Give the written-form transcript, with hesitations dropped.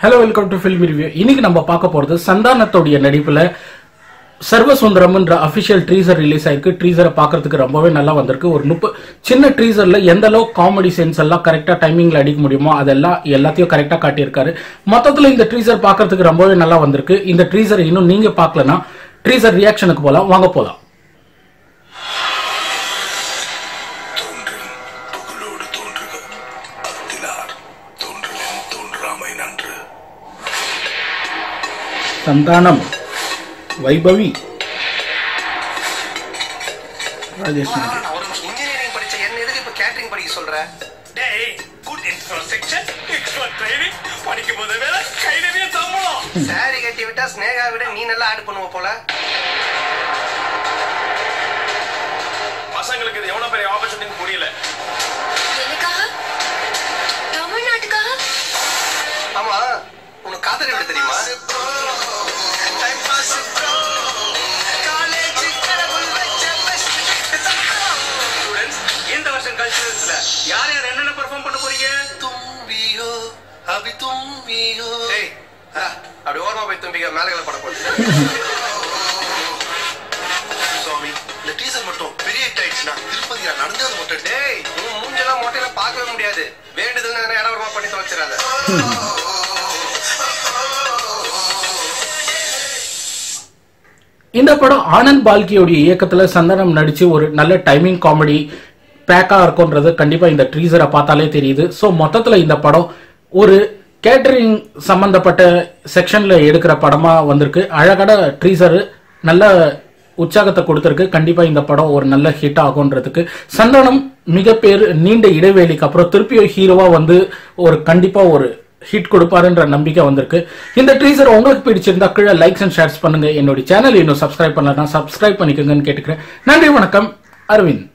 Hello, welcome to Film Review. இன்னைக்கு நம்ம பார்க்க போறது சந்தானத்தோட நடிப்புல சர்வசுந்தரம்ன்ற அபிஷியல் ட்ரீசர் ரிலீஸ் ஆயிருக்கு. ட்ரீசரை பார்க்கிறதுக்கு ரொம்பவே நல்லா வந்திருக்கு. ஒரு சின்ன ட்ரீசர்ல எந்த அளவுக்கு காமெடி சென்ஸ் எல்லாம் கரெக்டா டைமிங்ல அடிக்க முடியுமோ அதெல்லாம் எல்லாத்தையும் கரெக்டா காட்டியிருக்காரு. மொத்தத்துல இந்த ட்ரீசர் பார்க்கிறதுக்கு ரொம்பவே நல்லா வந்திருக்கு. இந்த ட்ரீசர் இன்னும் நீங்க பார்க்கலனா ட்ரீசர் ரியாக்ஷனுக்கு போலாம், வாங்க போலாம். சந்தானம், வைபவி, ராஜேஷ் இன்ஜினியரிங் படிச்ச என்ன எதுக்கு இப்ப கேட்டரிங் படிக்க சொல்ற? டேய், குட் இன்ஃப்ராஸ்ட்ரக்சர், எக்ஸ்ட்ரா ட்ரைனிங், படிக்கும் போதே வேற கை நிறைய சம்பளம். சாரி கட்டி விட்டா ஸ்னேகா விட நீ நல்லா ஆட் பண்ணுவ போல. பசங்களுக்கு இது எவ்வளவு பெரிய ஆப்பர்ச்சுனிட்டி புரியல. எனக்காக? தமிழ்நாட்டுக்காக? ஆமா, உனக்கு காதல் எப்படி தெரியுமா? யார் யார் என்னென்ன பெர்ஃபார்ம் பண்ண போறீங்க? தும்பியோ அபி தும்பியோ. ஏய், அப்படி ஓரமா போய் தும்பிங்க, மேலகளை பட போடு. சுவாமி, இந்த டீசர் மட்டும் பெரிய ஹிட் ஆயிடுச்சுனா திருப்பதியா நடந்தது மட்டும். டேய், உன் மூஞ்செல்லாம் மொட்டையில பார்க்கவே முடியாது. வேண்டுதுன்னு இடவரமா பண்ணி தொலைச்சிடாத. இந்த படம் ஆனந்த் பால்கியோடைய இயக்கத்துல சந்தானம் நடிச்சு ஒரு நல்ல டைமிங் காமெடி பேக்கா இருக்கும்ன்றது கண்டிப்பா இந்த ட்ரீசரை பார்த்தாலே தெரியுது. சோ மொத்தத்துல இந்த படம் ஒரு கேட்டரிங் சம்பந்தப்பட்ட செக்ஷன்ல எடுக்கிற படமா வந்திருக்கு. அழகான ட்ரீசர் நல்ல உற்சாகத்தை கொடுத்திருக்கு. கண்டிப்பா இந்த படம் ஒரு நல்ல ஹிட் ஆகும்ன்றதுக்கு சந்தானம் நீண்ட இடைவேளைக்கு அப்புறம் திருப்பியும் ஹீரோவா வந்து கண்டிப்பா ஒரு ஹிட் கொடுப்பாருன்ற நம்பிக்கை வந்திருக்கு. இந்த ட்ரீசர் உங்களுக்கு பிடிச்சிருந்தா கீழே லைக்ஸ் அண்ட் ஷேர்ஸ் பண்ணுங்க. என்னோட சேனல் இன்னும் சப்ஸ்கிரைப் பண்ணலன்னா சப்ஸ்கிரைப் பண்ணிக்கோங்கன்னு கேட்டுக்கிறேன். நன்றி, வணக்கம். அரவிந்த்.